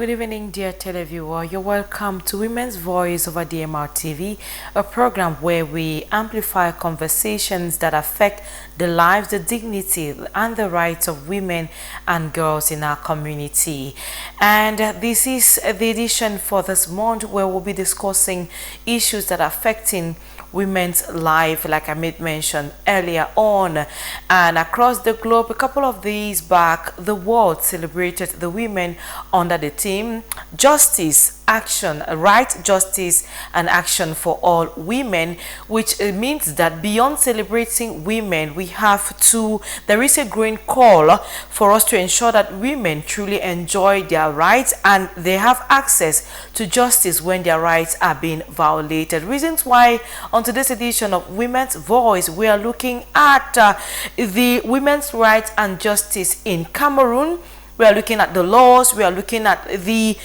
Good evening, dear televiewer. You're welcome to Women's Voice over DMR TV, a program where we amplify conversations that affect the lives, the dignity, and the rights of women and girls in our community. And this is the edition for this month where we'll be discussing issues that are affecting women's life, like I made mention earlier on. And across the globe, a couple of days back, the world celebrated the women under the theme Justice, Action, Right, Justice and Action for All Women, which means that beyond celebrating women, there is a growing call for us to ensure that women truly enjoy their rights and they have access to justice when their rights are being violated. Reasons why on today's edition of Women's Voice, we are looking at the women's rights and justice in Cameroon. We are looking at the laws, we are looking at the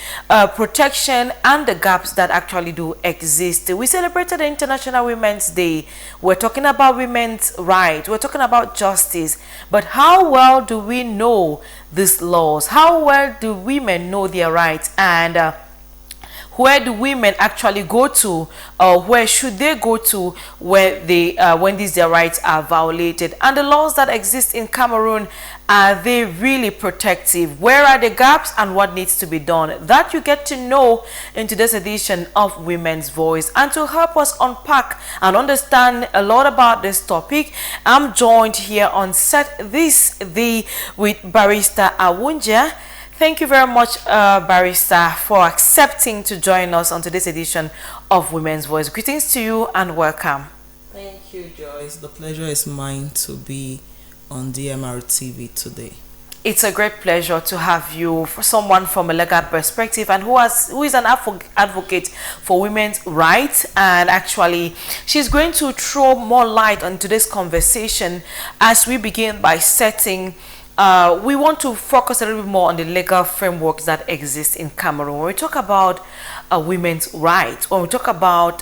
protection and the gaps that actually do exist. We celebrated International Women's Day. We're talking about women's rights, we're talking about justice. But how well do we know these laws? How well do women know their rights? And where do women actually go to, or where should they go to where when their rights are violated? And the laws that exist in Cameroon, are they really protective? Where are the gaps and what needs to be done? That you get to know in today's edition of Women's Voice. And to help us unpack and understand a lot about this topic, I'm joined here on set with Barrister Awunja. Thank you very much, Barrister, for accepting to join us on today's edition of Women's Voice. Greetings to you and welcome. Thank you, Joyce. The pleasure is mine to be on DMR TV today. It's a great pleasure to have you, someone from a legal perspective and who is an advocate for women's rights. And actually, she's going to throw more light on today's conversation as we begin by setting we want to focus a little bit more on the legal frameworks that exist in Cameroon. When we talk about women's rights, when we talk about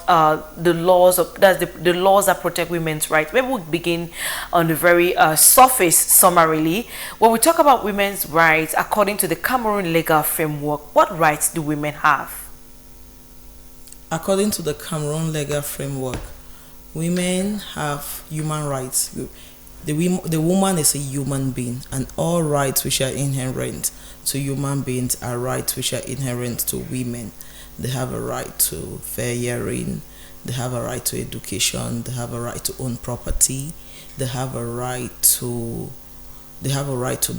the laws the laws that protect women's rights, maybe we'll begin on the very surface summarily. When we talk about women's rights, according to the Cameroon legal framework, what rights do women have? According to the Cameroon legal framework, women have human rights. The woman is a human being, and all rights which are inherent to human beings are rights which are inherent to women. They have a right to fair hearing, they have a right to education, they have a right to own property, they have a right to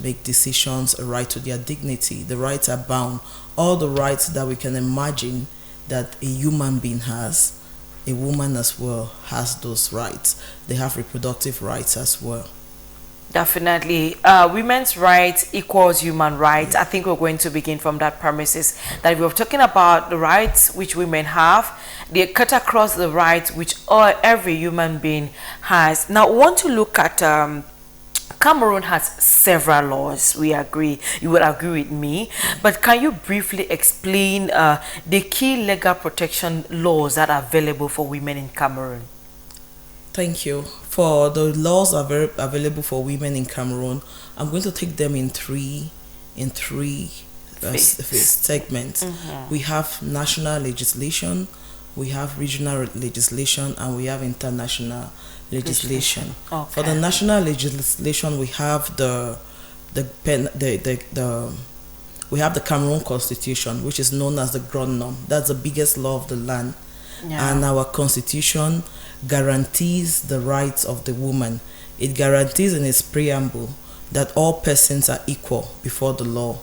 make decisions, a right to their dignity. The rights are bound. All the rights that we can imagine that a human being has, a woman as well has those rights. They have reproductive rights as well. Definitely. Women's rights equals human rights. I think we're going to begin from that premises that we're talking about the rights which women have. They cut across the rights which every human being has. Now, I want to look at Cameroon has several laws. We agree. You would agree with me. But can you briefly explain the key legal protection laws that are available for women in Cameroon? Thank you. For the laws that are available for women in Cameroon, I'm going to take them in three segments. We have national legislation, we have regional legislation, and we have international legislation. Okay. For the national legislation, we have we have the Cameroon Constitution, which is known as the Grand Norm. That's the biggest law of the land. Yeah. And our constitution guarantees the rights of the woman. It guarantees in its preamble that all persons are equal before the law.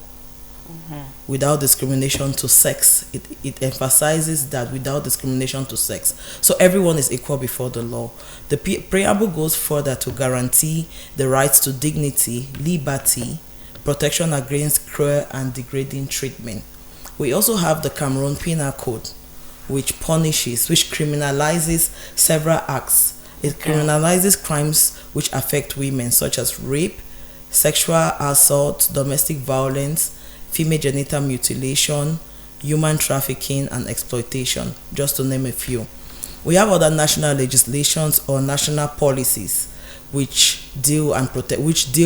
Without discrimination to sex. It emphasizes that without discrimination to sex. So everyone is equal before the law. The preamble goes further to guarantee the rights to dignity, liberty, protection against cruel and degrading treatment. We also have the Cameroon Penal Code, which criminalizes several acts. It criminalizes crimes which affect women, such as rape, sexual assault, domestic violence, female genital mutilation, human trafficking, and exploitation, just to name a few. We have other national legislations or national policies which deal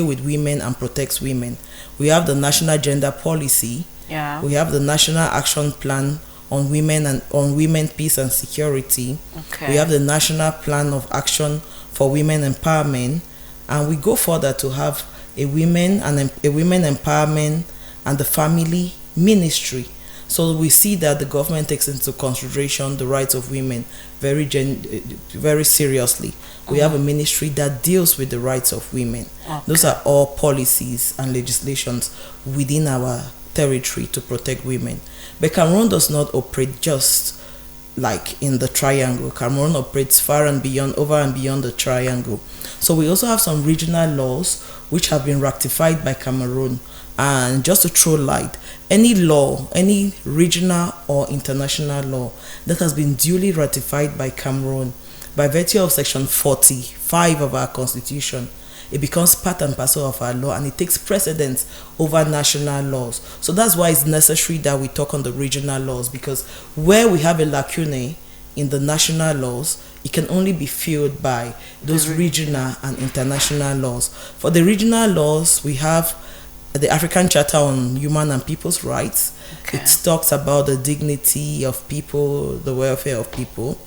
with women and protects women. We have the National Gender Policy, Yeah. We have the National Action Plan on women, peace and security. Okay. We have the National Plan of Action for Women Empowerment, and we go further to have a women empowerment and the family ministry. So we see that the government takes into consideration the rights of women very seriously. We have a ministry that deals with the rights of women. Okay. Those are all policies and legislations within our territory to protect women. But Cameroon does not operate just like in the triangle. Cameroon operates over and beyond the triangle. So we also have some regional laws which have been ratified by Cameroon. And just to throw light, any law, any regional or international law that has been duly ratified by Cameroon by virtue of Section 45 of our Constitution, it becomes part and parcel of our law, and it takes precedence over national laws. So that's why it's necessary that we talk on the regional laws, because where we have a lacune in the national laws, it can only be filled by those regional and international laws. For the regional laws, we have the African Charter on Human and People's Rights. Okay. It talks about the dignity of people, the welfare of people.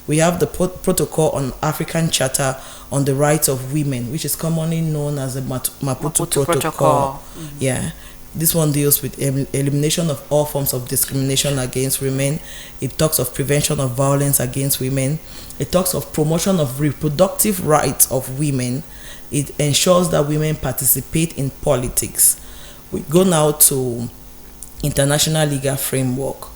We have the protocol on African Charter on the rights of women, which is commonly known as the Maputo Protocol. Mm-hmm. Yeah. This one deals with elimination of all forms of discrimination against women. It talks of prevention of violence against women. It talks of promotion of reproductive rights of women. It ensures that women participate in politics. We go now to international legal framework,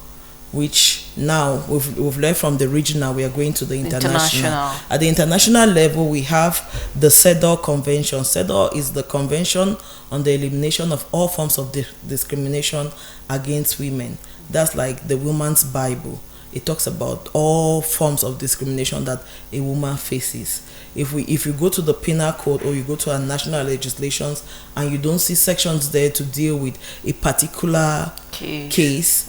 which now we've left from the regional, we are going to the international. At the international level, we have the CEDAW Convention. CEDAW is the Convention on the Elimination of All Forms of Discrimination against Women. That's like the woman's Bible. It talks about all forms of discrimination that a woman faces. If you go to the penal code or you go to our national legislations and you don't see sections there to deal with a particular case,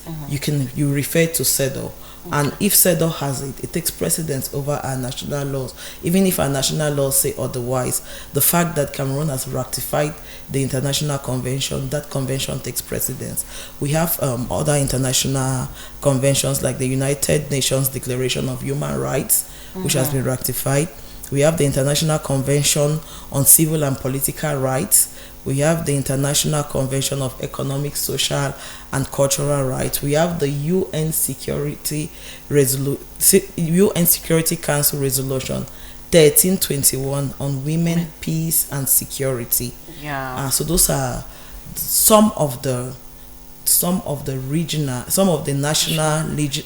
you refer to CEDAW. And if CEDAW has it, it takes precedence over our national laws. Even if our national laws say otherwise, the fact that Cameroon has ratified the international convention, that convention takes precedence. We have other international conventions like the United Nations Declaration of Human Rights, which has been ratified. We have the International Convention on Civil and Political Rights. We have the International Convention of Economic, Social, and Cultural Rights. We have the UN Security Council Resolution 1321 on women, peace, and security. Yeah. So those are some of the national,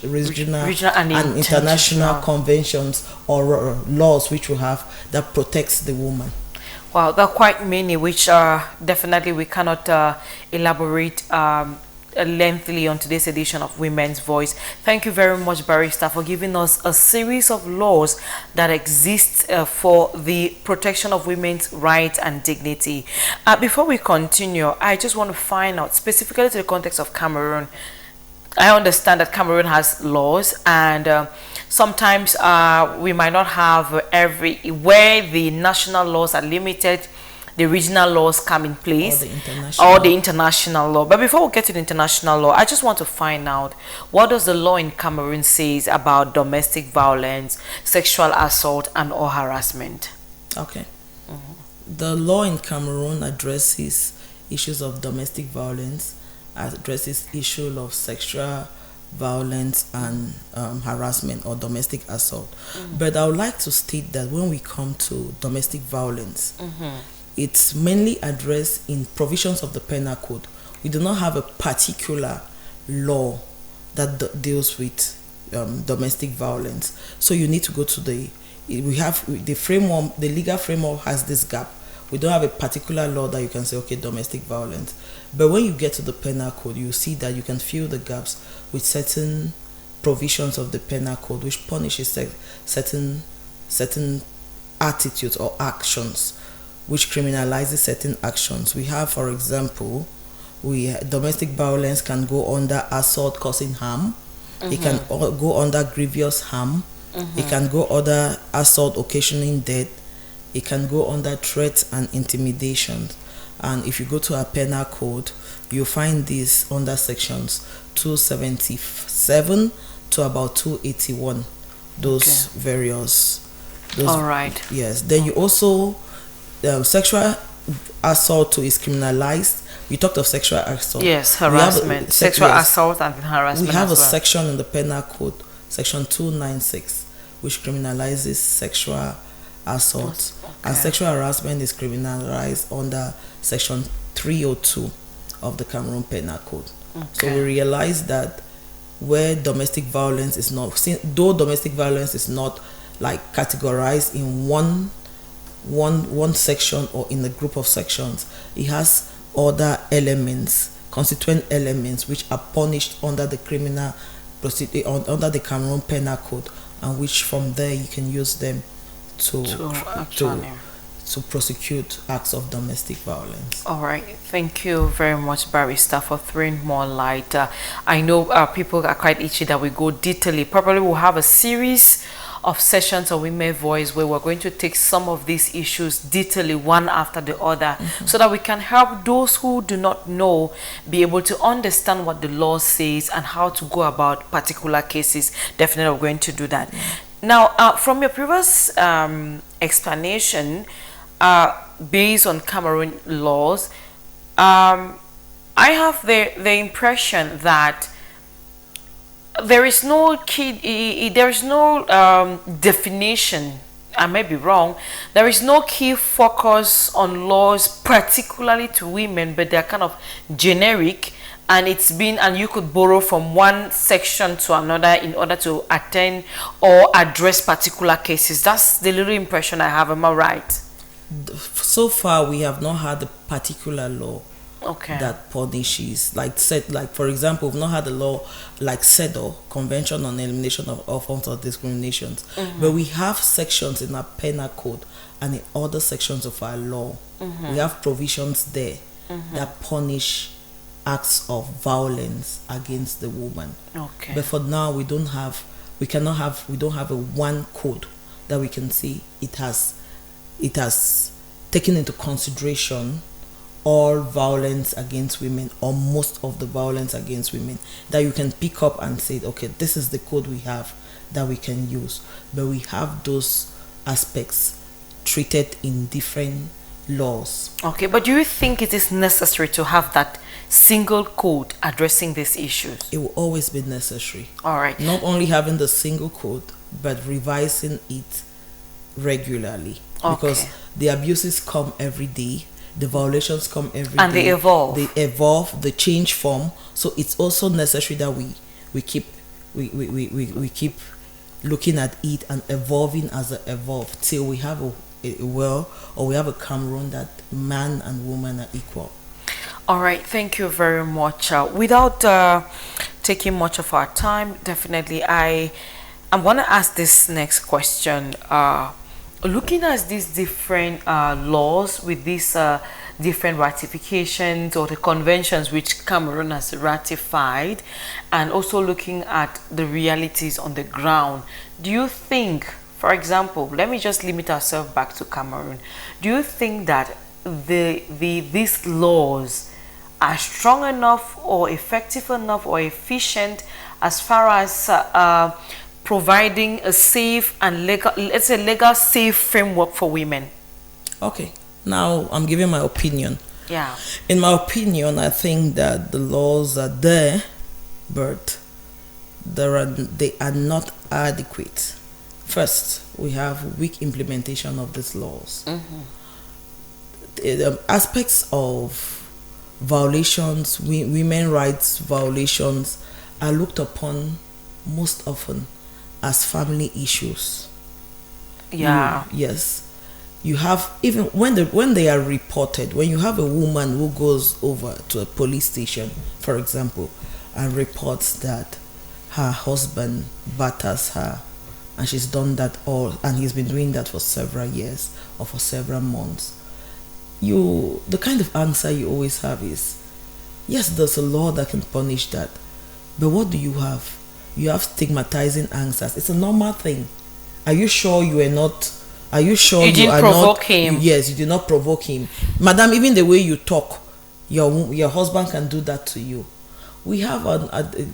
regional and international conventions or laws which we have that protects the woman. Wow, there are quite many which definitely we cannot elaborate lengthily on today's edition of Women's Voice. Thank you very much, Barrister, for giving us a series of laws that exist for the protection of women's rights and dignity. Before we continue, I just want to find out, specifically to the context of Cameroon, I understand that Cameroon has laws, and sometimes we might not have where the national laws are limited, the regional laws come in place, or the international law. But before we get to the international law, I just want to find out, what does the law in Cameroon says about domestic violence, sexual assault, and or harassment? Okay. The law in Cameroon addresses issues of domestic violence, addresses issue of sexual violence and harassment or domestic assault. But I would like to state that when we come to domestic violence, it's mainly addressed in provisions of the penal code. We do not have a particular law that deals with domestic violence. So you need to go to the framework, the legal framework has this gap. We don't have a particular law that you can say, okay, domestic violence. But when you get to the penal code, you see that you can fill the gaps with certain provisions of the penal code which punishes certain attitudes or actions, which criminalizes certain actions. We have, for example, domestic violence can go under assault causing harm. It can go under grievous harm. It can go under assault occasioning death. It can go under threats and intimidation. And if you go to our penal code, you'll find this under sections 277 to about 281. Those various. All right. Yes. Then you also sexual assault too is criminalized. We talked of sexual assault. Yes, harassment, sexual assault and harassment. We have a section in the penal code, section 296, which criminalizes sexual assault, and sexual harassment is criminalized under section 302 of the Cameroon Penal Code. So we realize that where domestic violence is not, though domestic violence is not like categorized in one section or in a group of sections, it has other elements, constituent elements, which are punished under the criminal procedure, under the Cameroon Penal Code, and which from there you can use them to prosecute acts of domestic violence. All right, thank you very much, Barrister, for throwing more light. I know people are quite itchy that we go detailedly. Probably we'll have a series of sessions on Women's Voice where we're going to take some of these issues detailedly one after the other, so that we can help those who do not know be able to understand what the law says and how to go about particular cases. Definitely we're going to do that. Now, from your previous explanation, based on Cameroon laws, I have the impression that there is no key, there is no definition. I may be wrong. There is no key focus on laws particularly to women, but they're kind of generic, and and you could borrow from one section to another in order to attend or address particular cases. That's the little impression I have. Am I right? So far, we have not had a particular law that punishes, like for example, we've not had a law like CEDAW, Convention on Elimination of All Forms of Discrimination, but we have sections in our penal code and in other sections of our law. We have provisions there that punish acts of violence against the woman. But for now, we don't have a one code that we can see it has taken into consideration all violence against women, or most of the violence against women, that you can pick up and say, okay, this is the code we have that we can use. But we have those aspects treated in different laws. Okay, but do you think it is necessary to have that single code addressing these issues? It will always be necessary. All right. Not only having the single code, but revising it regularly. Because the abuses come every day, the violations come every day. And they evolve. They evolve, they change form. So it's also necessary that we keep looking at it and evolving as it evolves till we have we have a Cameroon that man and woman are equal. All right, thank you very much. Without taking much of our time, definitely I'm going to ask this next question. Looking at these different laws with these different ratifications or the conventions which Cameroon has ratified, and also looking at the realities on the ground, do you think, for example, let me just limit ourselves back to Cameroon, do you think that these laws are strong enough or effective enough or efficient as far as providing a safe and legal safe framework for women? Okay, now I'm giving my opinion. Yeah. In my opinion, I think that the laws are there, but they are not adequate. First, we have weak implementation of these laws. The aspects of violations, women rights violations, are looked upon most often as family issues. Yeah. Yes. You have, even when they are reported, when you have a woman who goes over to a police station, for example, and reports that her husband batters her, and she's done that and he's been doing that for several years or for several months, the kind of answer you always have is, yes, there's a law that can punish that, but what do you have? You have stigmatizing answers. It's a normal thing. Are you sure you are not Are you sure you didn't are provoke not, him? Yes, you did not provoke him. Madam, even the way you talk, your husband can do that to you. We have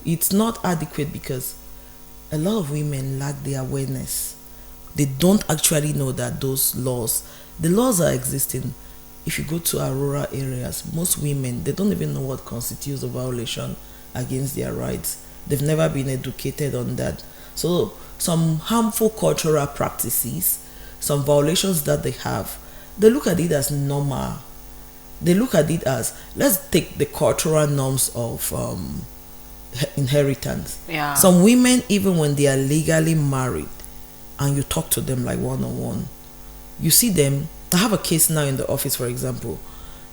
it's not adequate because a lot of women lack the awareness. They don't actually know that the laws are existing. If you go to our rural areas, most women, they don't even know what constitutes a violation against their rights. They've never been educated on that. So some harmful cultural practices, some violations that they have, they look at it as normal. They look at it as, let's take the cultural norms of inheritance. Yeah. Some women, even when they are legally married and you talk to them like one-on-one, you see them. I have a case now in the office, for example.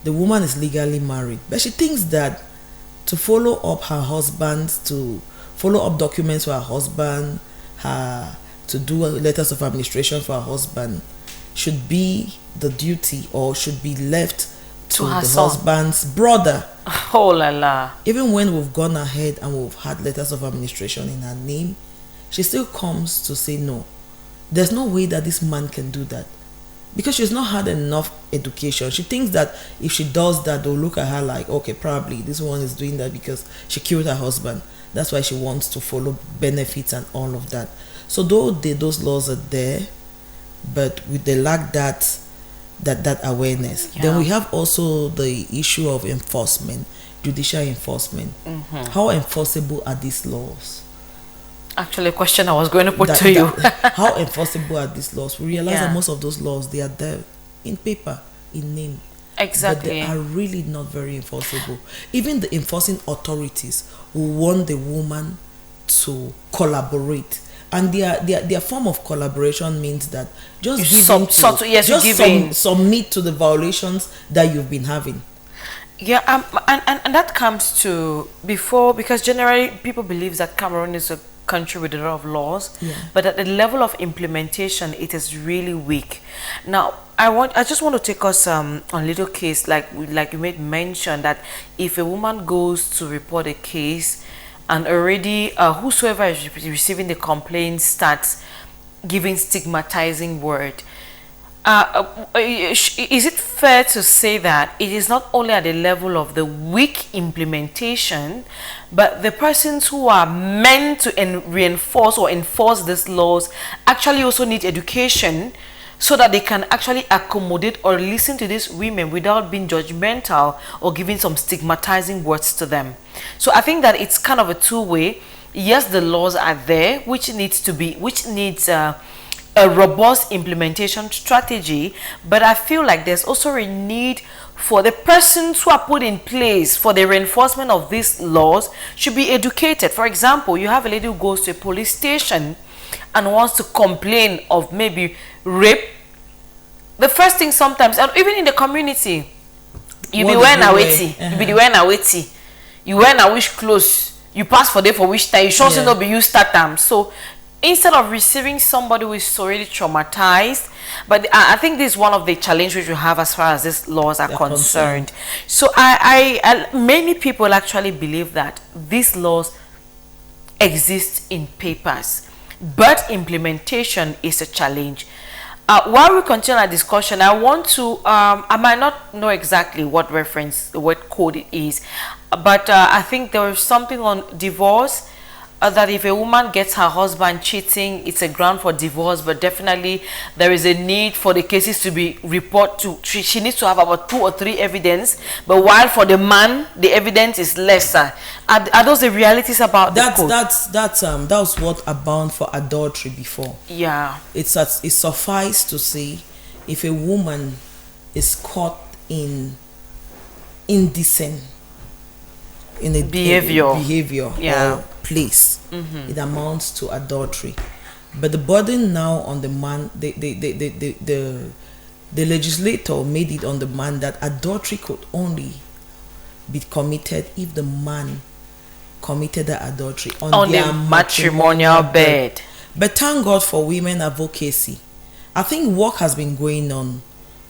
The woman is legally married, but she thinks that to follow up her husband, to follow up documents for her husband, to do letters of administration for her husband, should be the duty or should be left to the husband's brother. Oh la la. Even when we've gone ahead and we've had letters of administration in her name, she still comes to say no. There's no way that this man can do that. Because she's not had enough education. She thinks that if she does that, they'll look at her like, okay, probably this one is doing that because she killed her husband. That's why she wants to follow benefits and all of that. So though those laws are there, but they lack that awareness. Yeah. Then we have also the issue of enforcement, judicial enforcement. How enforceable are these laws? Actually, a question I was going to put to you. How enforceable are these laws? We realize that most of those laws, they are there in paper, in name. Exactly. But they are really not very enforceable. Even the enforcing authorities who want the woman to collaborate. And their form of collaboration means that just submit to the violations that you've been having. Yeah, and that comes to before, because generally people believe that Cameroon is a country with a lot of laws, but at the level of implementation, it is really weak. Now, I just want to take us on a little case, like you made mention that if a woman goes to report a case, and already whosoever is receiving the complaint starts giving stigmatizing word. Is it fair to say that it is not only at the level of the weak implementation, but the persons who are meant to reinforce or enforce these laws actually also need education so that they can actually accommodate or listen to these women without being judgmental or giving some stigmatizing words to them? So I think that it's kind of a two-way. Yes, the laws are there, which needs a robust implementation strategy, but I feel like there's also a need for the persons who are put in place for the reinforcement of these laws should be educated. For example, you have a lady who goes to a police station and wants to complain of maybe rape. The first thing sometimes, and even in the community, you be wearing a wetty, you be wearing a wetty, you wear a which clothes, you pass for day for which time, you sure not be used that time. So instead of receiving somebody who is already traumatized, but I think this is one of the challenges we have as far as these laws are concerned. So many people actually believe that these laws exist in papers, but implementation is a challenge. While we continue our discussion, I want to, I might not know exactly what code it is, but I think there was something on divorce, that if a woman gets her husband cheating, it's a ground for divorce, but definitely there is a need for the cases to be reported to. She needs to have about 2 or 3 evidence, but while for the man, the evidence is lesser. Are those the realities about the code? That was what abound for adultery before. Yeah. It's suffice to say, if a woman is caught in indecent in a behavior or place, it amounts to adultery. But the burden now on the man, the legislator made it on the man that adultery could only be committed if the man committed the adultery on their matrimonial bed. But thank God for women advocacy. I think work has been going on,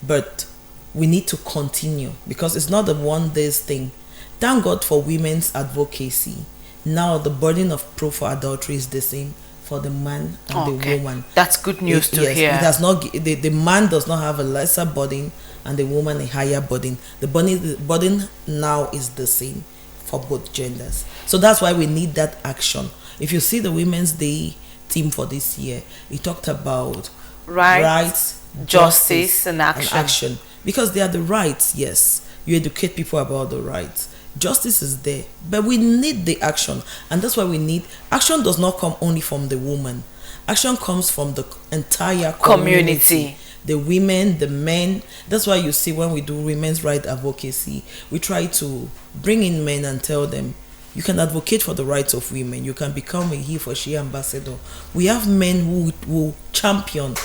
but we need to continue because it's not a one-day thing. Thank God for women's advocacy. Now the burden of proof for adultery is the same for the man and the woman. That's good news to hear. It has not, the man does not have a lesser burden and the woman a higher burden. The burden now is the same for both genders. So that's why we need that action. If you see the Women's Day theme for this year, it talked about rights, justice and action. Because they are the rights, yes. You educate people about the rights. Justice is there, but we need the action, and that's why we need action. Does not come only from the woman. Action comes from the entire community. The women, the men. That's why you see when we do women's rights advocacy, we try to bring in men and tell them, you can advocate for the rights of women. You can become a he for she ambassador. We have men who champion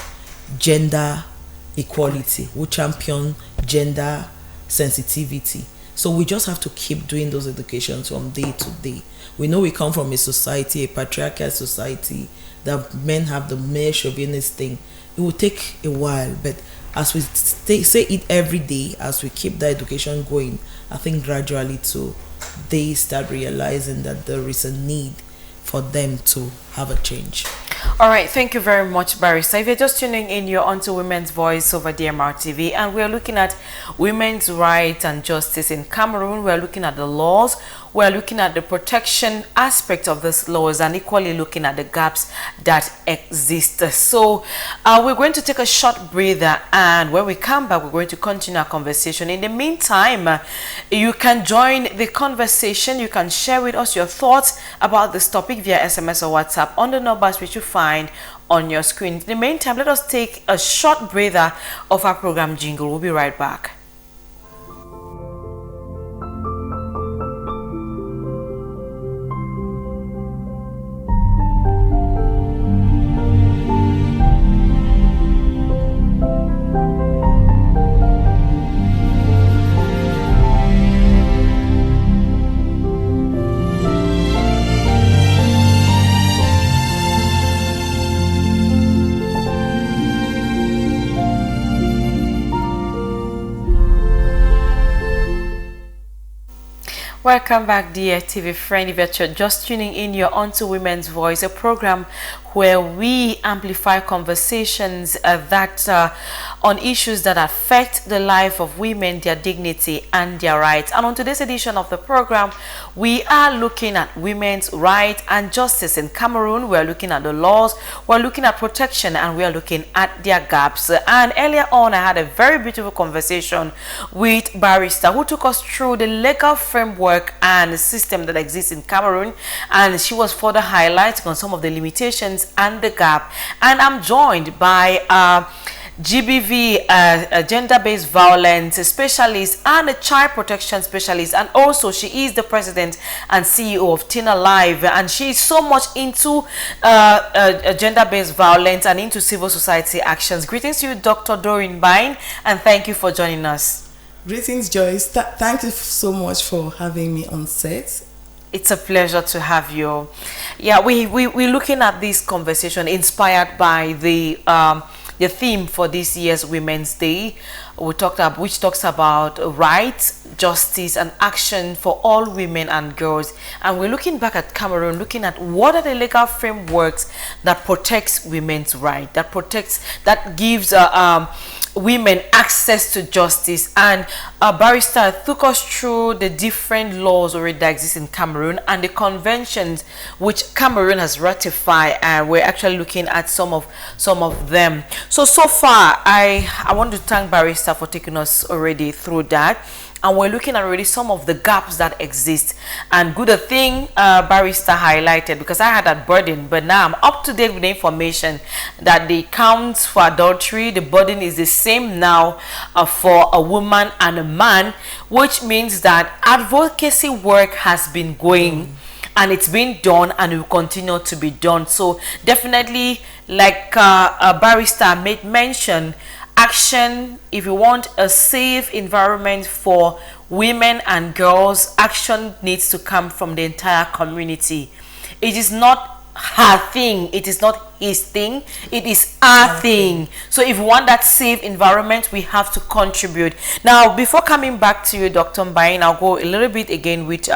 gender equality, who champion gender sensitivity. So we just have to keep doing those educations from day to day. We know we come from a society, a patriarchal society, that men have the male chauvinist thing. It will take a while, but as we say it every day, as we keep the education going, I think gradually too, they start realizing that there is a need for them to have a change. All right, thank you very much, Barrister. If you're just tuning in, you're onto Women's Voice over DMR TV, and we're looking at women's rights and justice in Cameroon. We're looking at the laws. We're looking at the protection aspect of these laws, and equally looking at the gaps that exist. So we're going to take a short breather, and when we come back, we're going to continue our conversation. In the meantime, you can join the conversation. You can share with us your thoughts about this topic via SMS or WhatsApp on the numbers which you find on your screen. In the meantime, let us take a short breather of our program jingle. We'll be right back. Welcome back, dear TV friend. If you're just tuning in, you're onto Women's Voice, a program where we amplify conversations on issues that affect the life of women, their dignity and their rights. And on today's edition of the program, we are looking at women's rights and justice in Cameroon. We're looking at the laws, we're looking at protection, and we're looking at their gaps. And earlier on, I had a very beautiful conversation with Barrister, who took us through the legal framework and the system that exists in Cameroon, and she was further highlighting on some of the limitations and the gap. And I'm joined by GBV, a gender-based violence specialist and a child protection specialist, and also she is the president and CEO of Tina Live, and she is so much into gender-based violence and into civil society actions. Greetings to you, Dr. Doreen Bine, and thank you for joining us. Greetings, Joyce. Thank you so much for having me on set. It's a pleasure to have you. Yeah, we're looking at this conversation inspired by the theme for this year's Women's Day, which talks about rights, justice, and action for all women and girls. And we're looking back at Cameroon, looking at what are the legal frameworks that protects women's rights, that gives women access to justice. And Barrister took us through the different laws already that exist in Cameroon and the conventions which Cameroon has ratified, and we're actually looking at some of them. So far, I want to thank Barrister for taking us already through that. And we're looking at already some of the gaps that exist. And good thing Barrister highlighted, because I had that burden, but now I'm up to date with the information that the counts for adultery, the burden is the same now for a woman and a man, which means that advocacy work has been going. And it's been done and will continue to be done. So definitely, like a Barrister made mention, action, if you want a safe environment for women and girls, action needs to come from the entire community. It is not her thing, it is not his thing, it is our thing. So if we want that safe environment, we have to contribute. Now, before coming back to you, Dr. Mbain, I'll go a little bit again with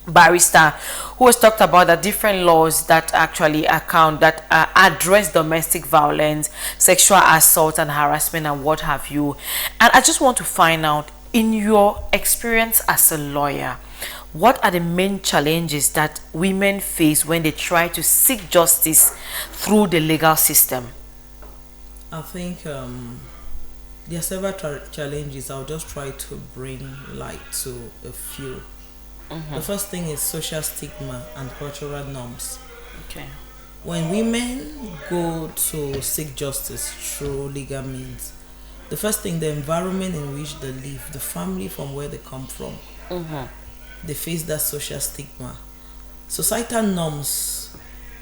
barrister, who has talked about the different laws that actually account that address domestic violence, sexual assault and harassment and what have you. And I just want to find out, in your experience as a lawyer, what are the main challenges that women face when they try to seek justice through the legal system? I think there are several challenges. I'll just try to bring light to a few. The first thing is social stigma and cultural norms. Okay. When women go to seek justice through legal means, the first thing, the environment in which they live, the family from where they come from, they face that social stigma. Societal norms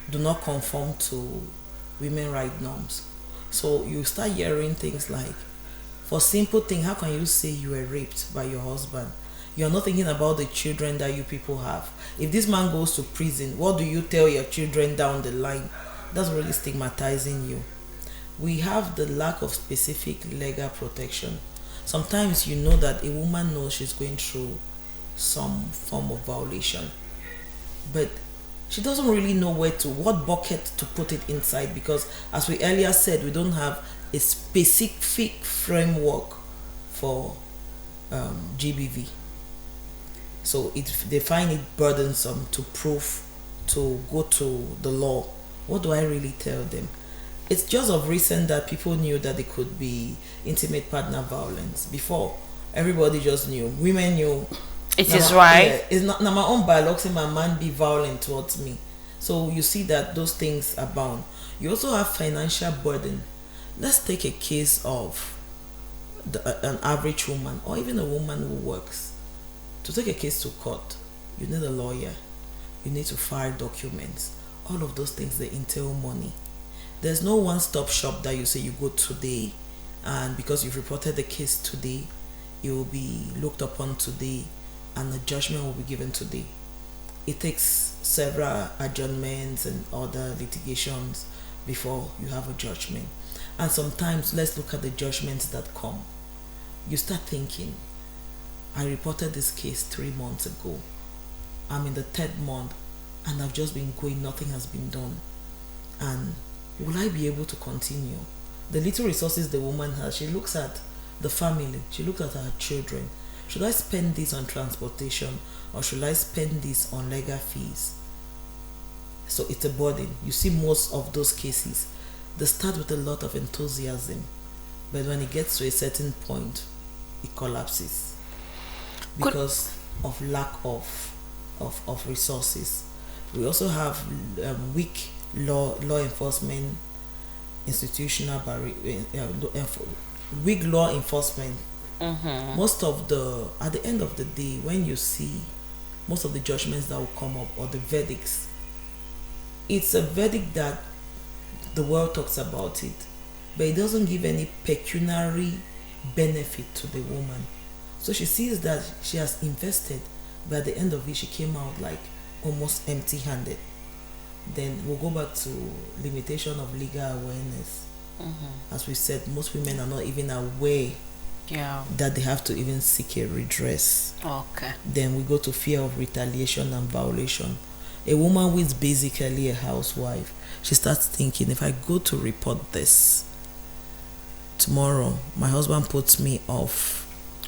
do not conform to women right norms. So you start hearing things like, for simple thing, how can you say you were raped by your husband? You're not thinking about the children that you people have. If this man goes to prison, what do you tell your children down the line? That's really stigmatizing you. We have the lack of specific legal protection. Sometimes you know that a woman knows she's going through some form of violation, but she doesn't really know what bucket to put it inside, because as we earlier said, we don't have a specific framework for GBV. So they find it burdensome to prove, to go to the law. What do I really tell them? It's just of recent that people knew that there could be intimate partner violence. Before, everybody just knew. Women knew. It is right. Yeah, it's not now my own biology saying my man be violent towards me. So you see that those things abound. You also have financial burden. Let's take a case of an average woman or even a woman who works. To take a case to court, you need a lawyer. You need to file documents. All of those things, they entail money. There's no one-stop shop that you say you go today, and because you've reported the case today, it will be looked upon today and a judgment will be given today. It takes several adjournments and other litigations before you have a judgment. And sometimes, let's look at the judgments that come. You start thinking, I reported this case 3 months ago. I'm in the 3rd month and I've just been going, nothing has been done. And will I be able to continue? The little resources the woman has, she looks at the family, she looks at her children. Should I spend this on transportation or should I spend this on legal fees? So it's a burden. You see most of those cases, they start with a lot of enthusiasm, but when it gets to a certain point, it collapses because of lack of resources. We also have weak law enforcement, institutional weak law enforcement. Most of at the end of the day, when you see most of the judgments that will come up or the verdicts, it's a verdict that the world talks about it, but it doesn't give any pecuniary benefit to the woman. So she sees that she has invested, but at the end of it, she came out like almost empty-handed. Then we'll go back to limitation of legal awareness. As we said, most women are not even aware that they have to even seek a redress. Okay. Then we go to fear of retaliation and violation. A woman who is basically a housewife, she starts thinking, if I go to report this tomorrow, my husband puts me off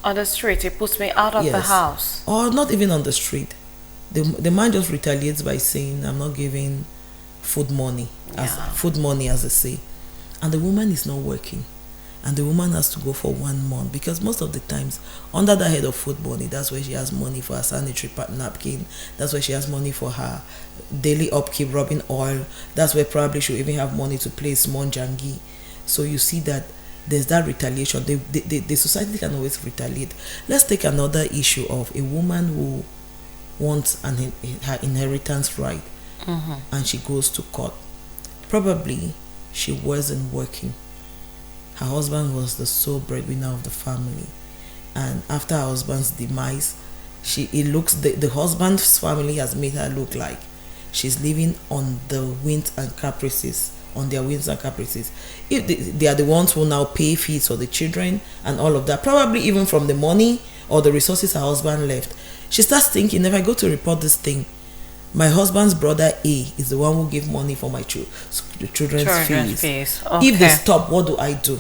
on the street, he puts me out of the house, or not even on the street. The man just retaliates by saying, I'm not giving food money as they say, and the woman is not working, and the woman has to go for 1 month, because most of the times under the head of food money, that's where she has money for her sanitary napkin, that's where she has money for her daily upkeep, rubbing oil, that's where probably she'll even have money to play small jangi. So you see that there's that retaliation. The society can always retaliate. Let's take another issue of a woman who wants her inheritance right, and she goes to court. Probably she wasn't working. Her husband was the sole breadwinner of the family, and after her husband's demise, the husband's family has made her look like she's living on the whims and caprices. On their whims and caprices. If they are the ones who now pay fees for the children and all of that, probably even from the money or the resources her husband left, She starts thinking, if I go to report this thing, my husband's brother A is the one who gave money for my children's fees. Okay. If they stop, what do I do?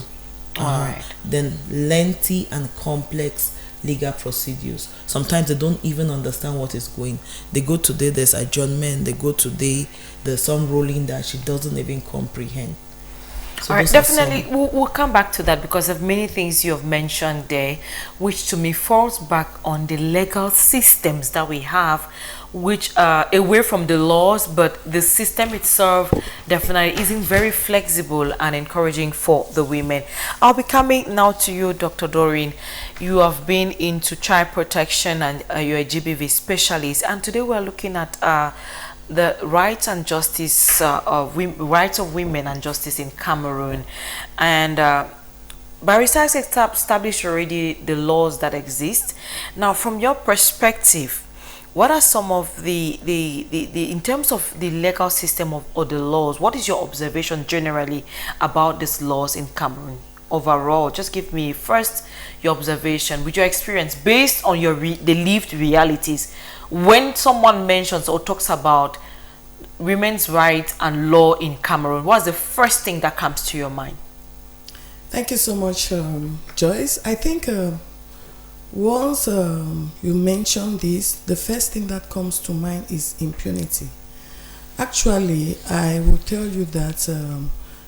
All right. Then lengthy and complex legal procedures. Sometimes they don't even understand what is going. They go today, there's adjournment. They go today, there's some ruling that she doesn't even comprehend. So all right, definitely we'll come back to that, because of many things you have mentioned there, which to me falls back on the legal systems that we have, which are away from the laws, but the system itself definitely isn't very flexible and encouraging for the women. I'll be coming now to you, Dr. Doreen. You have been into child protection and you're a GBV specialist, and today we're looking at the rights and justice rights of women and justice in Cameroon. And Barrister has established already the laws that exist. Now, from your perspective, what are some of the in terms of the legal system or the laws, what is your observation generally about these laws in Cameroon overall? Just give me first your observation with your experience based on your the lived realities. When someone mentions or talks about women's rights and law in Cameroon, what's the first thing that comes to your mind? Thank you so much, Joyce. I think once you mention this, the first thing that comes to mind is impunity. Actually, I will tell you that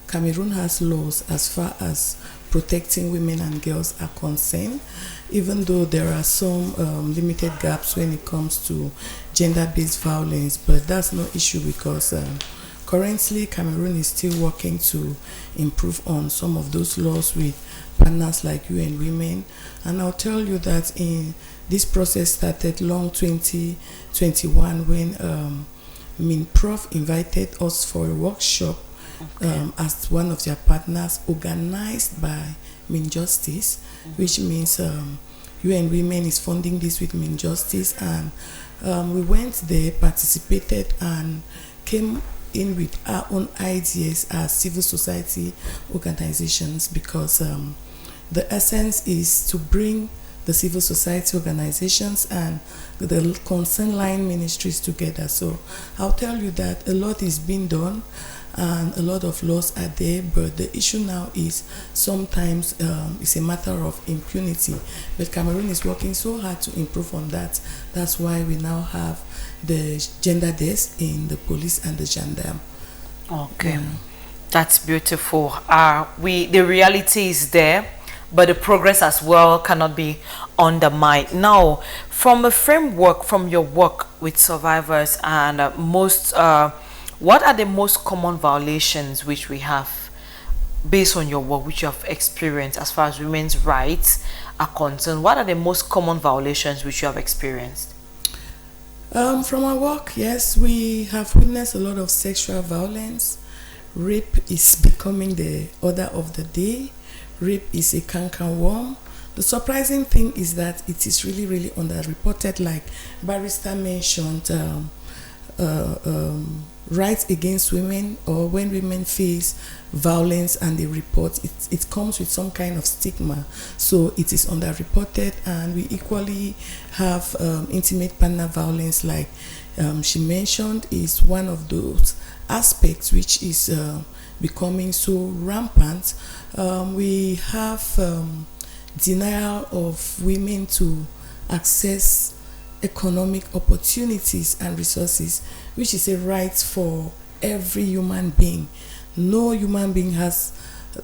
Cameroon has laws as far as protecting women and girls are concerned, even though there are some limited gaps when it comes to gender-based violence, but that's no issue because currently Cameroon is still working to improve on some of those laws with partners like UN Women. And I'll tell you that in this process started long 2021 when MINPROF invited us for a workshop as one of their partners, organized by MinJustice, which means UN Women is funding this with MinJustice, and we went there, participated, and came in with our own ideas as civil society organizations, because the essence is to bring the civil society organizations and the concerned line ministries together. So I'll tell you that a lot is being done and a lot of laws are there, but the issue now is sometimes it's a matter of impunity. But Cameroon is working so hard to improve on that. That's why we now have the gender desk in the police and the gendarme. Okay, that's beautiful. The reality is there, but the progress as well cannot be undermined. Now, from a framework, from your work with survivors and what are the most common violations which we have based on your work, which you have experienced as far as women's rights are concerned? What are the most common violations which you have experienced? From our work, yes, we have witnessed a lot of sexual violence. Rape is becoming the order of the day. Rape is a cankerworm. The surprising thing is that it is really, really underreported. Like Barrister mentioned, rights against women, or when women face violence and they report, it comes with some kind of stigma. So it is underreported, and we equally have intimate partner violence, like she mentioned, is one of those aspects which is becoming so rampant. We have denial of women to access economic opportunities and resources, which is a right for every human being. No human being has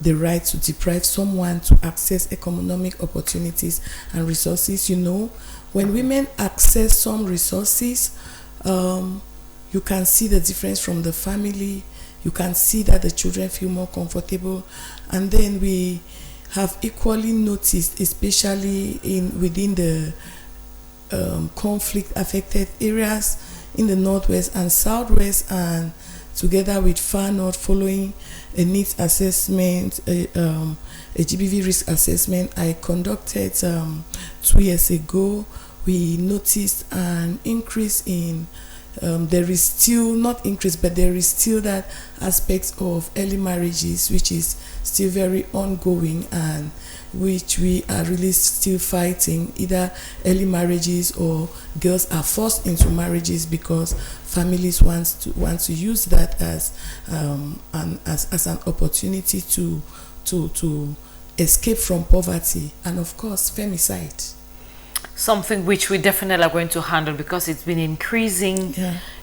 the right to deprive someone to access economic opportunities and resources. You know, when women access some resources, you can see the difference from the family. You can see that the children feel more comfortable. And then we have equally noticed, especially within the conflict affected areas in the northwest and southwest, and together with Far North, following a needs assessment, a GBV risk assessment I conducted 2 years ago, we noticed an increase in there is still not increase, but there is still that aspect of early marriages, which is still very ongoing, and which we are really still fighting. Either early marriages or girls are forced into marriages because families want to use that as an opportunity to escape from poverty, and of course femicide. Something which we definitely are going to handle because it's been increasing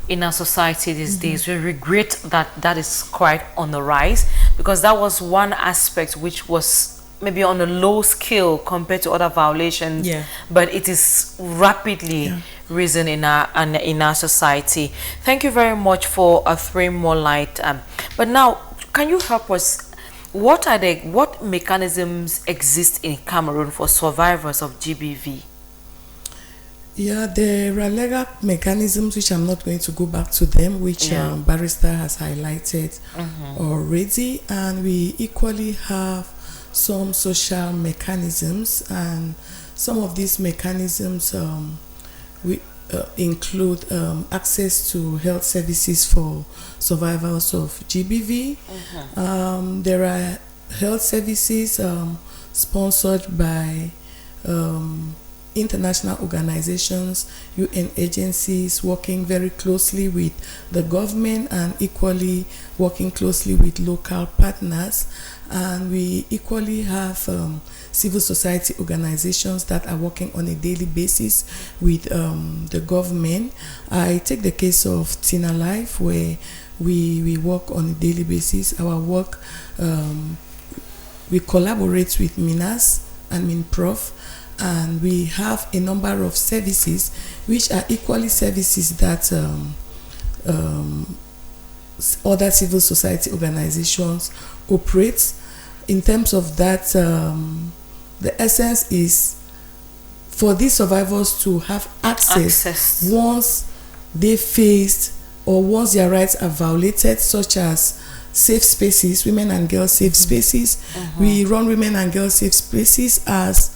in our society these days. We regret that that is quite on the rise, because that was one aspect which was maybe on a low scale compared to other violations, but it is rapidly risen in our society. Thank you very much for throwing more light. But now, can you help us? What mechanisms exist in Cameroon for survivors of GBV? Yeah, there are legal mechanisms which I'm not going to go back to them, which Barrister has highlighted already, and we equally have some social mechanisms, and some of these mechanisms we include access to health services for survivors of GBV. There are health services sponsored by international organizations, UN agencies, working very closely with the government and equally working closely with local partners. And we equally have civil society organizations that are working on a daily basis with the government. I take the case of Tina Life, where we work on a daily basis. Our work, we collaborate with MINAS and MINPROF, and we have a number of services which are equally services that other civil society organizations operate. In terms of that, the essence is for these survivors to have access once they faced or once their rights are violated, such as safe spaces, women and girls safe spaces. We run women and girls safe spaces as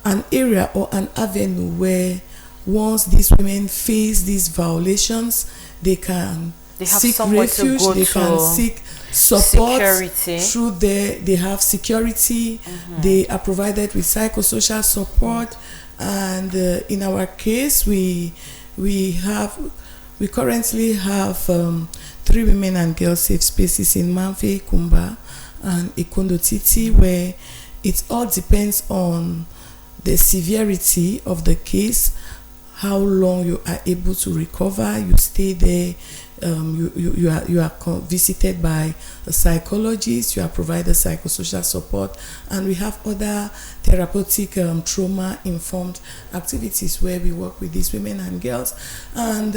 an area or an avenue where once these women face these violations, they can seek refuge, they can seek support through they have security, they are provided with psychosocial support, and in our case we currently have 3 women and girls safe spaces in Manfe, Kumba and Ikondo Titi, where it all depends on the severity of the case, how long you are able to recover. You stay there, you are visited by a psychologist, you are provided psychosocial support, and we have other therapeutic trauma informed activities where we work with these women and girls. And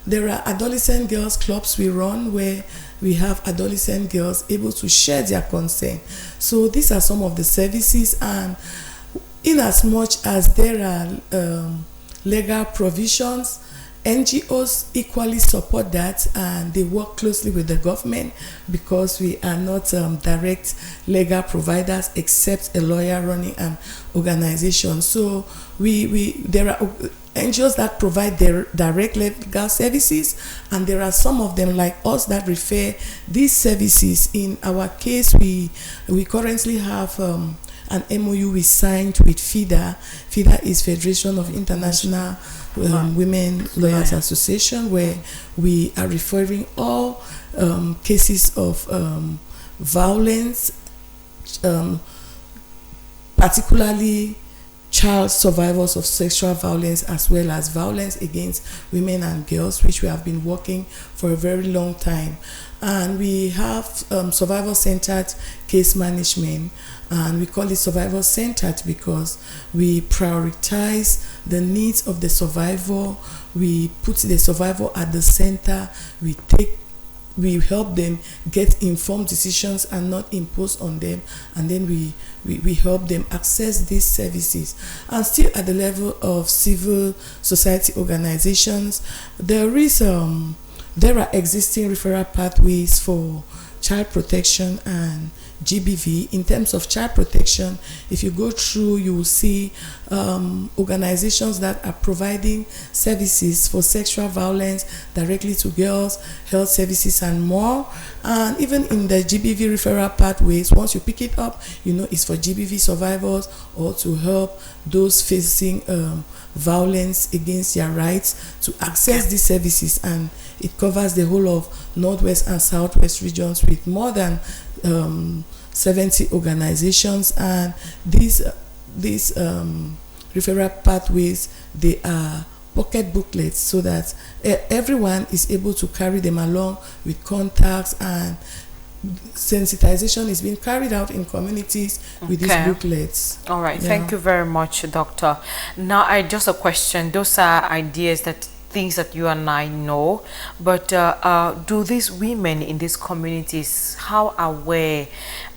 there are adolescent girls clubs we run where we have adolescent girls able to share their concern. So these are some of the services, and in as much as there are legal provisions, NGOs equally support that, and they work closely with the government, because we are not direct legal providers except a lawyer running an organization. So there are NGOs that provide their direct legal services, and there are some of them like us that refer these services. In our case, we currently have an MOU we signed with FIDA. FIDA is Federation of International Women Lawyers Association, where we are referring all cases of violence, particularly child survivors of sexual violence, as well as violence against women and girls, which we have been working for a very long time. And we have survivor-centered case management, and we call it survivor-centered because we prioritize the needs of the survivor. We put the survivor at the center. We help them get informed decisions and not impose on them, and then we help them access these services. And still at the level of civil society organizations, there are existing referral pathways for child protection and GBV. In terms of child protection, if you go through, you will see organizations that are providing services for sexual violence directly to girls, health services and more. And even in the GBV referral pathways, once you pick it up, you know it's for GBV survivors or to help those facing violence against their rights to access these services. And it covers the whole of Northwest and Southwest regions with more than 70 organizations. And these referral pathways, they are pocket booklets so that everyone is able to carry them along with contacts, and sensitization is being carried out in communities with these booklets. All right. Thank you very much, Doctor. Now, just a question. Those are ideas, that things that you and I know, but do these women in these communities, how aware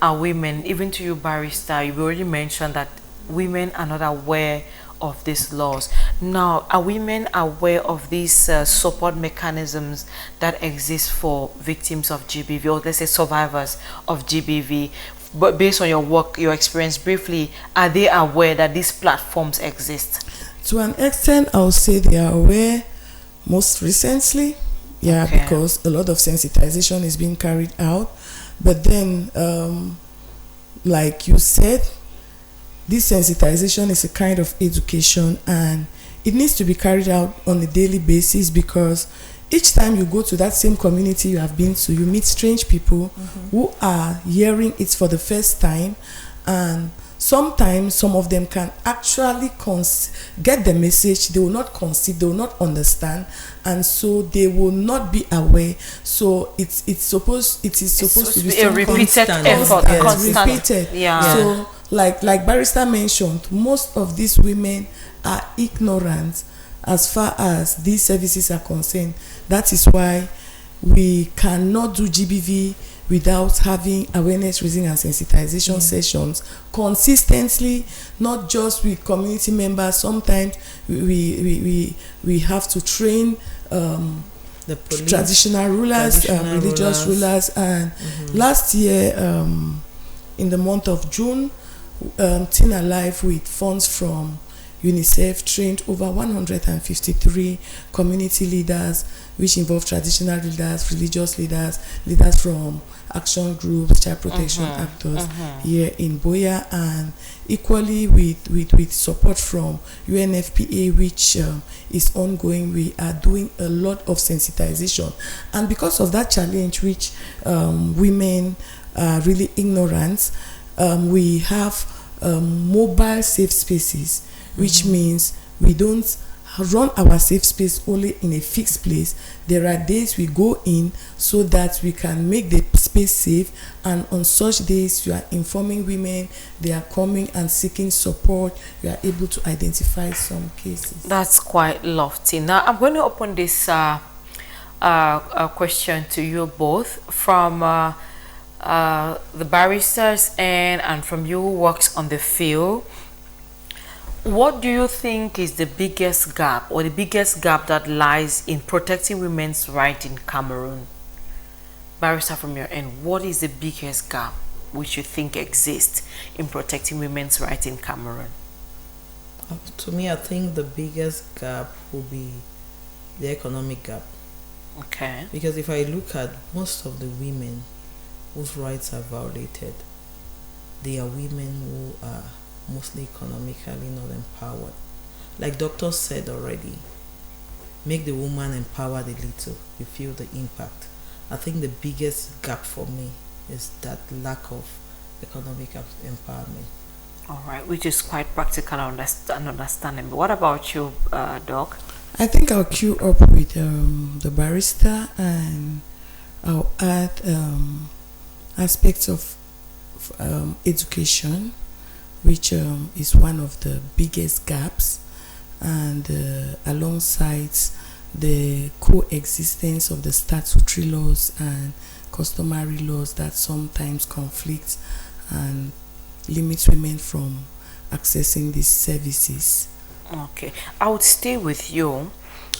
are women? Even to you, Barrister, you already mentioned that women are not aware of these laws. Now, are women aware of these support mechanisms that exist for victims of GBV, or let's say survivors of GBV? But based on your work, your experience briefly, are they aware that these platforms exist? To an extent, I'll say they are aware most recently, because a lot of sensitization is being carried out. But then, like you said, this sensitization is a kind of education, and it needs to be carried out on a daily basis, because each time you go to that same community you have been to, you meet strange people who are hearing it for the first time, and sometimes some of them can actually get the message, they will not conceive, they will not understand, and so they will not be aware. So it is supposed to be a repeated effort, repeated. So like Barrister mentioned, most of these women are ignorant as far as these services are concerned. That is why we cannot do GBV without having awareness raising and sensitization sessions consistently, not just with community members. Sometimes we have to train the police, traditional rulers, religious rulers. And last year, in the month of June, Teen Alive, with funds from UNICEF, trained over 153 community leaders, which involve traditional leaders, religious leaders, leaders from action groups, child protection actors here in Buea, and equally with support from UNFPA, which is ongoing. We are doing a lot of sensitization, and because of that challenge, which women are really ignorant, we have mobile safe spaces, which means we don't run our safe space only in a fixed place. There are days we go in so that we can make the space safe, and on such days you are informing women, they are coming and seeking support. You are able to identify some cases. That's quite lofty. Now I'm going to open this question to you both, from the barristers and from you who works on the field. What do you think is the biggest gap, or the biggest gap that lies in protecting women's rights in Cameroon? Barrister, from your end, what is the biggest gap which you think exists in protecting women's rights in Cameroon? To me, I think the biggest gap will be the economic gap. Okay. Because if I look at most of the women whose rights are violated, they are women who are mostly economically not empowered. Like Doctor said already, make the woman empowered a little, you feel the impact. I think the biggest gap for me is that lack of economic empowerment. All right, which is quite practical and understandable. What about you, Doc? I think I'll queue up with the barrister, and I'll add aspects of education, which is one of the biggest gaps, and alongside the coexistence of the statutory laws and customary laws that sometimes conflict and limit women from accessing these services. Okay, I would stay with you.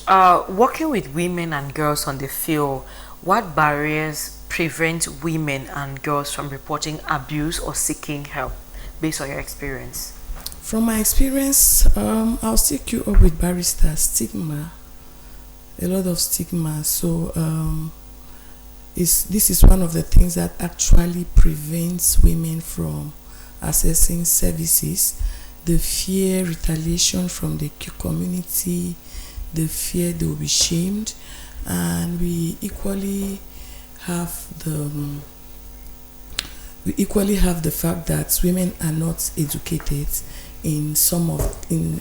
Working with women and girls on the field, what barriers prevent women and girls from reporting abuse or seeking help, based on your experience? From my experience, I'll stick you up with barrister stigma. A lot of stigma. So this is one of the things that actually prevents women from accessing services. The fear, retaliation from the community, the fear they will be shamed, and we equally have the fact that women are not educated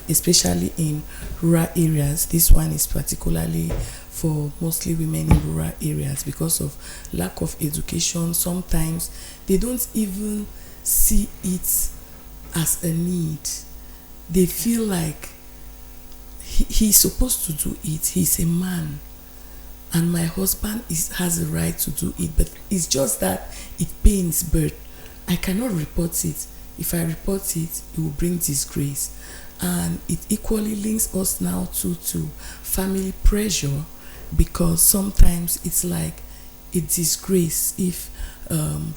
especially in rural areas. This one is particularly for mostly women in rural areas because of lack of education. Sometimes they don't even see it as a need. They feel like he's supposed to do it. He's a man, and my husband has a right to do it, but it's just that it pains, but I cannot report it. If I report it, it will bring disgrace. And it equally links us now to family pressure, because sometimes it's like a disgrace if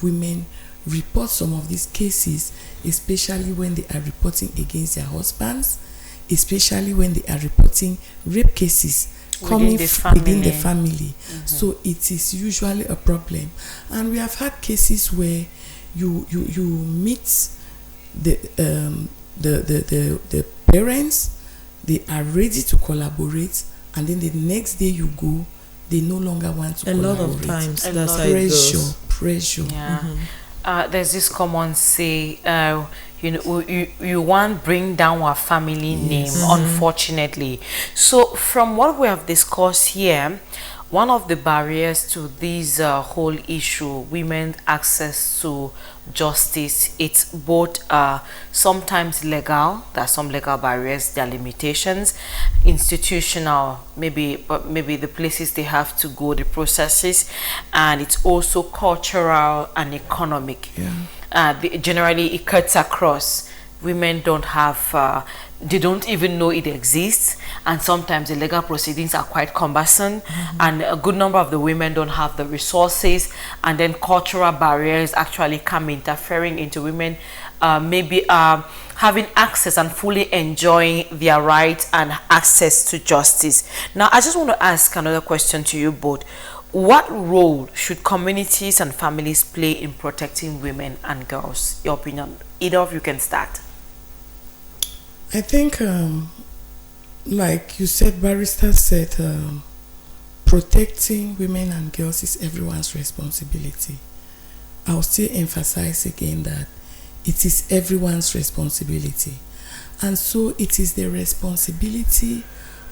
women report some of these cases, especially when they are reporting against their husbands, especially when they are reporting rape cases coming within the family. So it is usually a problem. And we have had cases where you meet the parents, they are ready to collaborate, and then the next day you go, they no longer want to collaborate. A lot of times that's how it goes. Pressure. Yeah. There's this common say, you want bring down our family name, unfortunately. So from what we have discussed here, one of the barriers to this whole issue, women's access to justice, it's both sometimes legal, there are some legal barriers, there are limitations, institutional, maybe the places they have to go, the processes, and it's also cultural and economic. Generally it cuts across. Women don't have they don't even know it exists, and sometimes the legal proceedings are quite cumbersome, and a good number of the women don't have the resources, and then cultural barriers actually come interfering into women having access and fully enjoying their rights and access to justice. Now I just want to ask another question to you both. What role should communities and families play in protecting women and girls? Your opinion. Either of you can start. I think, like you said, barrister said, protecting women and girls is everyone's responsibility. I'll still emphasize again that it is everyone's responsibility. And so it is the responsibility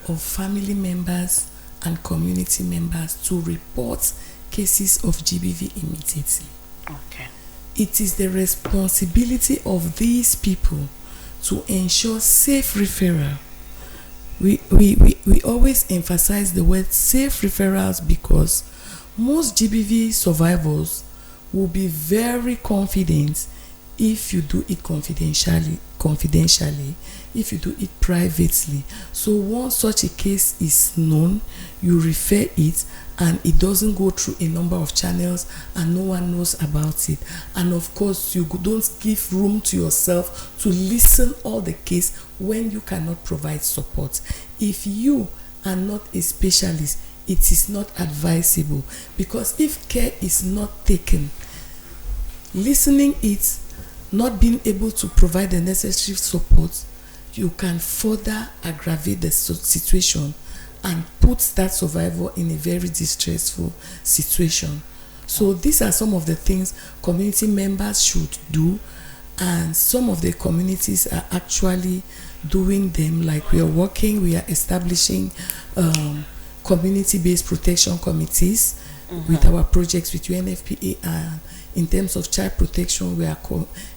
of family members and community members to report cases of GBV immediately. Okay. It is the responsibility of these people to ensure safe referral. We always emphasize the word safe referrals because most GBV survivors will be very confident if you do it confidentially, if you do it privately. So once such a case is known, you refer it, and it doesn't go through a number of channels and no one knows about it. And of course, you don't give room to yourself to listen all the case when you cannot provide support. If you are not a specialist, it is not advisable, because if care is not taken, listening it, not being able to provide the necessary support, you can further aggravate the situation and put that survivor in a very distressful situation. So these are some of the things community members should do, and some of the communities are actually doing them. Like we are establishing community-based protection committees with our projects with UNFPA, and in terms of child protection, we are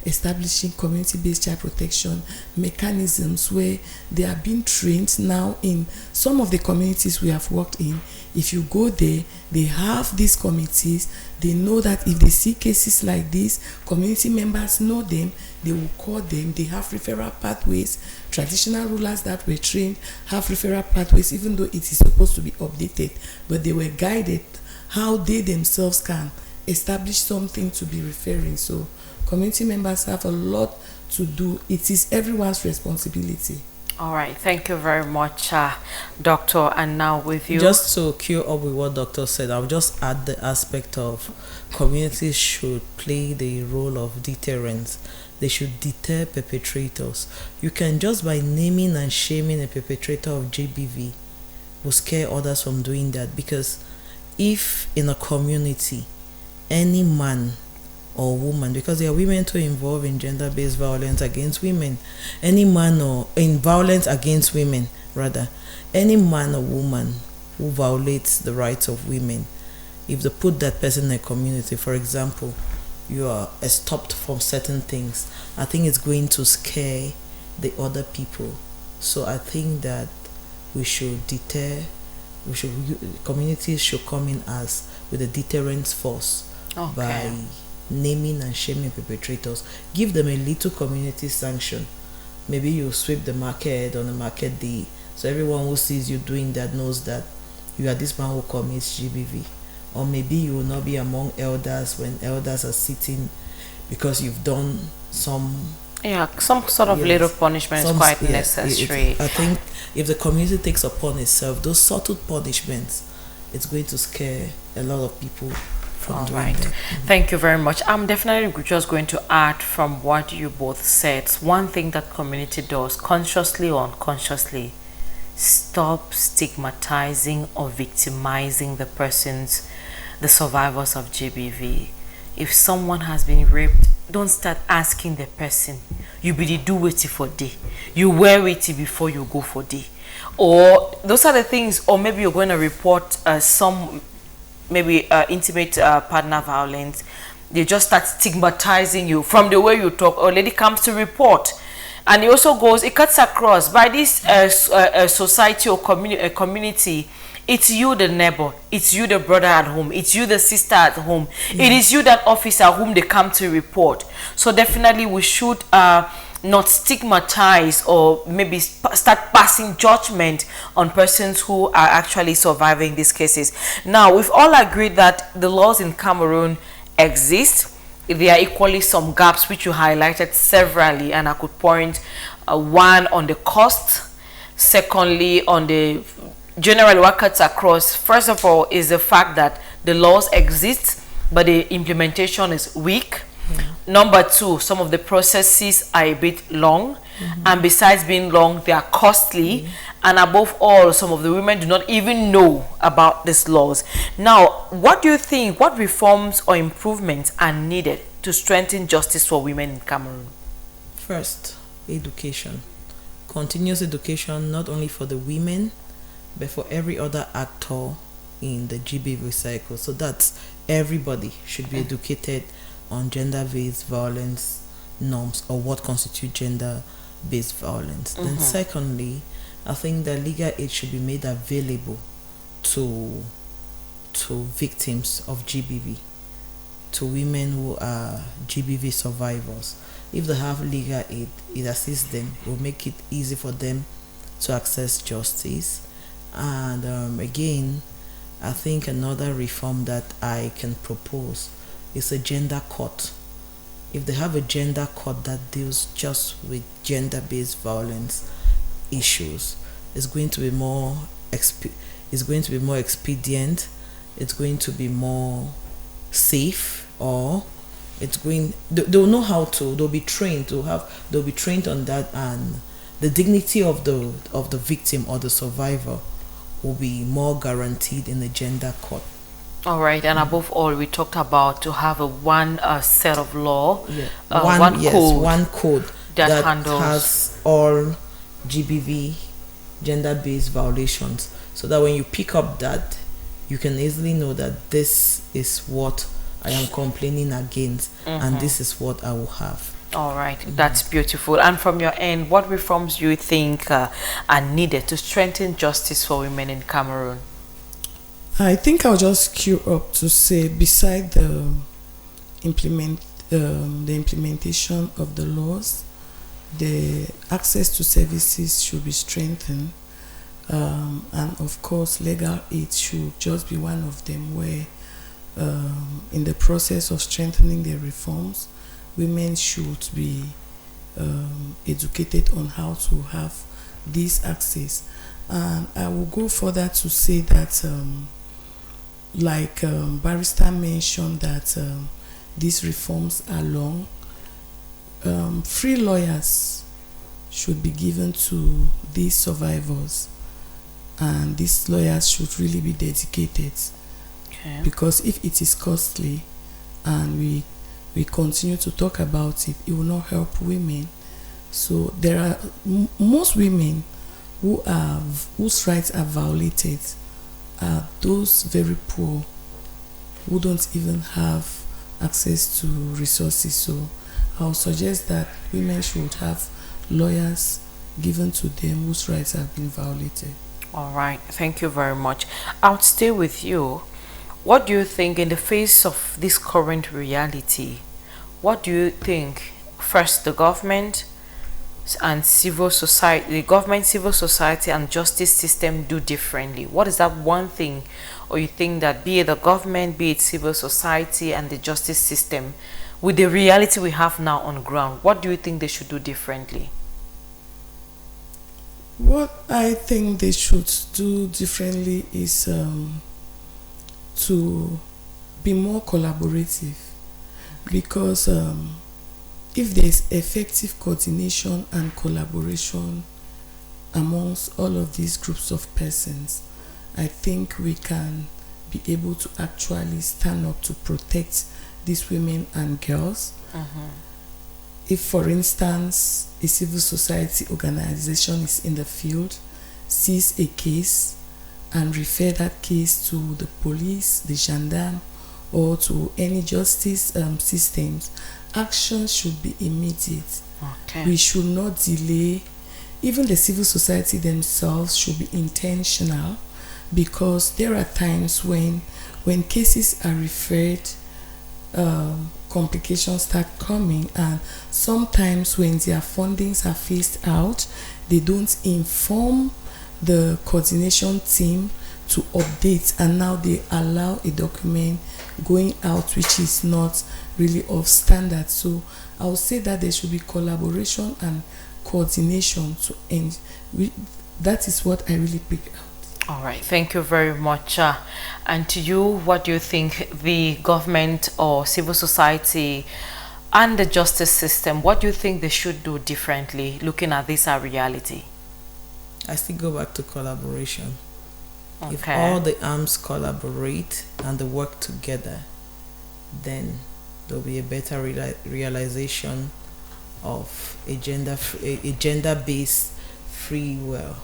establishing community-based child protection mechanisms where they are being trained now in some of the communities we have worked in. If you go there, they have these committees. They know that if they see cases like this, community members know them, they will call them. They have referral pathways. Traditional rulers that were trained have referral pathways, even though it is supposed to be updated, but they were guided how they themselves can establish something to be referring. So community members have a lot to do. It is everyone's responsibility. All right, thank you very much, Doctor. And now with you. Just to cue up with what Doctor said, I'll just add the aspect of communities should play the role of deterrence. They should deter perpetrators. You can, just by naming and shaming a perpetrator of GBV, will scare others from doing that. Because if in a community, any man or woman, because there are women too involved in gender-based violence against women, any man or in violence against women rather, any man or woman who violates the rights of women, if they put that person in a community, for example, you are stopped from certain things, I think it's going to scare the other people. So I think that we should deter, communities should come in as with a deterrence force by naming and shaming perpetrators. Give them a little community sanction. Maybe you sweep the market on a market day, so everyone who sees you doing that knows that you are this man who commits GBV. Or maybe you will not be among elders when elders are sitting, because you've done some sort of little punishment is quite necessary. I think if the community takes upon itself those subtle punishments, it's going to scare a lot of people. All right. Thank you very much. I'm definitely just going to add from what you both said. One thing that community does, consciously or unconsciously, stop stigmatizing or victimizing the survivors of GBV. If someone has been raped, don't start asking the person, you be the do it for day, you wear it before you go for day, or those are the things. Or maybe you're going to report intimate partner violence. They just start stigmatizing you from the way you talk. Or lady comes to report, and it also goes, it cuts across by this society or community. It's you, the neighbor, it's you, the brother at home, it's you, the sister at home, it is you, that officer whom they come to report. So definitely we should not stigmatize or maybe start passing judgment on persons who are actually surviving these cases. Now, we've all agreed that the laws in Cameroon exist. There are equally some gaps which you highlighted severally, and I could point one on the cost, secondly on the generally what cuts across. First of all is the fact that the laws exist but the implementation is weak. Number two, some of the processes are a bit long, and besides being long, they are costly, and above all, some of the women do not even know about these laws. Now, what do you think, what reforms or improvements are needed to strengthen justice for women in Cameroon? First, education. Continuous education, not only for the women but for every other actor in the GBV cycle. So that's everybody should be educated on gender-based violence norms, or what constitutes gender-based violence. Then secondly, I think that legal aid should be made available to victims of GBV, to women who are GBV survivors. If they have legal aid, it assists them, it will make it easy for them to access justice. And again, I think another reform that I can propose is a gender court. If they have a gender court that deals just with gender-based violence issues, it's going to be more expedient, it's going to be more safe, or they'll know how to, they'll be trained on that, and the dignity of the victim or the survivor will be more guaranteed in the gender court. All right, and above all, we talked about to have one set of law, one code that handles, has all GBV gender-based violations, so that when you pick up that, you can easily know that this is what I am complaining against, and this is what I will have. All right, that's beautiful. And from your end, what reforms do you think are needed to strengthen justice for women in Cameroon? I think I'll just queue up to say, beside the implementation of the laws, the access to services should be strengthened, and of course legal aid should just be one of them, where in the process of strengthening their reforms, women should be educated on how to have this access. And I will go further to say that, Barrister mentioned, that these reforms are long. Free lawyers should be given to these survivors, and these lawyers should really be dedicated. Okay. Because if it is costly and we continue to talk about it, it will not help women. So there are most women whose rights are violated are those very poor who don't even have access to resources. So I'll suggest that women should have lawyers given to them whose rights have been violated. All right, thank you very much. I'll stay with you. What do you think in the face of this current reality? What do you think, first, the government and civil society, and justice system do differently? What is that one thing, or you think that be it the government, be it civil society and the justice system, with the reality we have now on ground, what do you think they should do differently? What I think they should do differently is to be more collaborative, because if there is effective coordination and collaboration amongst all of these groups of persons, I think we can be able to actually stand up to protect these women and girls. If, for instance, a civil society organization is in the field, sees a case and refer that case to the police, the gendarme, or to any justice systems, action should be immediate. Okay. We should not delay. Even the civil society themselves should be intentional, because there are times when cases are referred, complications start coming, and sometimes when their fundings are phased out, they don't inform the coordination team to update, and now they allow a document going out which is not really of standard. So I would say that there should be collaboration and coordination to end. That is what I really pick out. All right, thank you very much. And to you, what do you think the government or civil society and the justice system, what do you think they should do differently looking at this reality? I still go back to collaboration. Okay. If all the arms collaborate and they work together, then there'll be a better realization of a gender-based free will.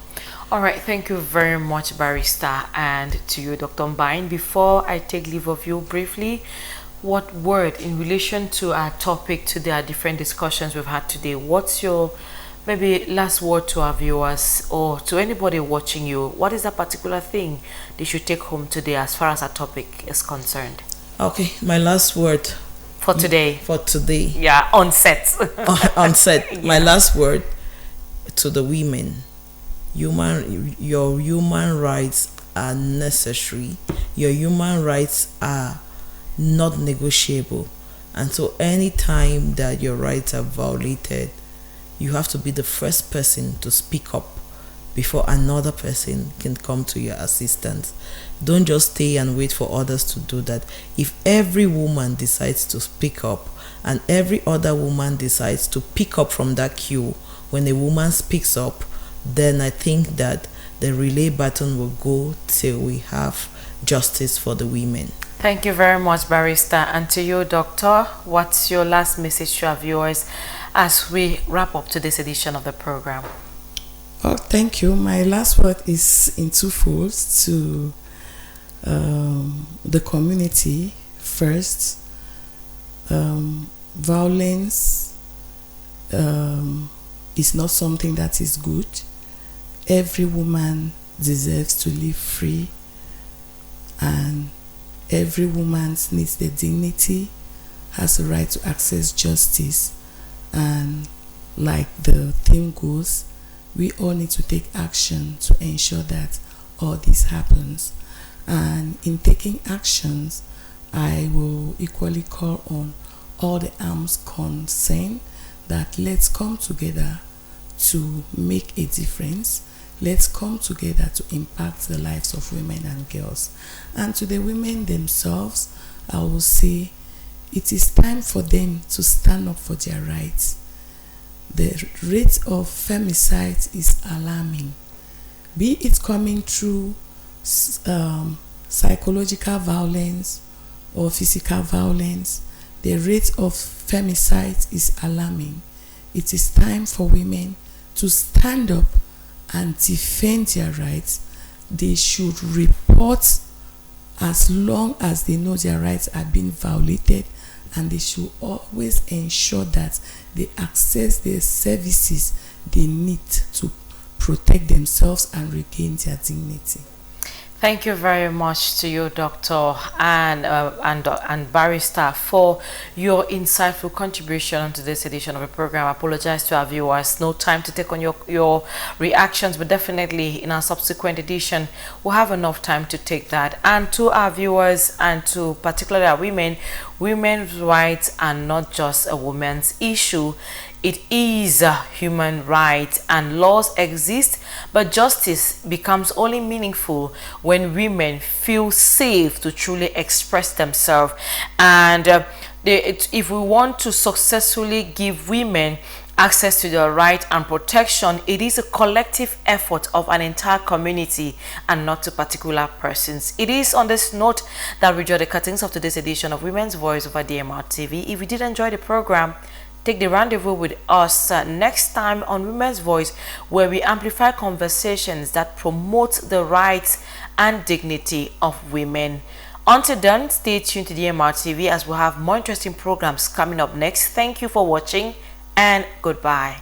All right, thank you very much, Barrister, and to you, Dr. Mbine. Before I take leave of you briefly, what word in relation to our topic today, our different discussions we've had today, what's your maybe last word to our viewers or to anybody watching you? What is that particular thing they should take home today as far as our topic is concerned? Okay, my last word for today. Yeah, on set. On set. Yeah. My last word to the women: your human rights are necessary. Your human rights are not negotiable, and so anytime that your rights are violated, you have to be the first person to speak up before another person can come to your assistance. Don't just stay and wait for others to do that. If every woman decides to speak up and every other woman decides to pick up from that queue, when a woman speaks up, then I think that the relay button will go till we have justice for the women. Thank you very much, Barrister. And to you, Doctor, what's your last message to our viewers as we wrap up today's edition of the program? Oh, thank you. My last word is in twofold: to the community first. Violence is not something that is good. Every woman deserves to live free, and every woman needs the dignity, has the right to access justice, and like the theme goes, we all need to take action to ensure that all this happens. And in taking actions, I will equally call on all the arms concerned that let's come together to make a difference. Let's come together to impact the lives of women and girls. And to the women themselves, I will say it is time for them to stand up for their rights. The rate of femicide is alarming, be it coming through psychological violence or physical violence. The rate of femicide is alarming. It is time for women to stand up and defend their rights. They should report as long as they know their rights are being violated, and they should always ensure that they access the services they need to protect themselves and regain their dignity. Thank you very much to you, Doctor and Barrister, for your insightful contribution to this edition of the program. I apologize to our viewers. No time to take on your reactions, but definitely in our subsequent edition, we'll have enough time to take that. And to our viewers and to particularly our women, women's rights are not just a woman's issue. It is a human right, and laws exist, but justice becomes only meaningful when women feel safe to truly express themselves. And if we want to successfully give women access to their right and protection, it is a collective effort of an entire community and not to particular persons. It is on this note that we draw the curtains of today's edition of Women's Voice over DMR TV. If you did enjoy the program, take the rendezvous with us next time on Women's Voice, where we amplify conversations that promote the rights and dignity of women. Until then, stay tuned to DMR TV as we'll have more interesting programs coming up next. Thank you for watching and goodbye.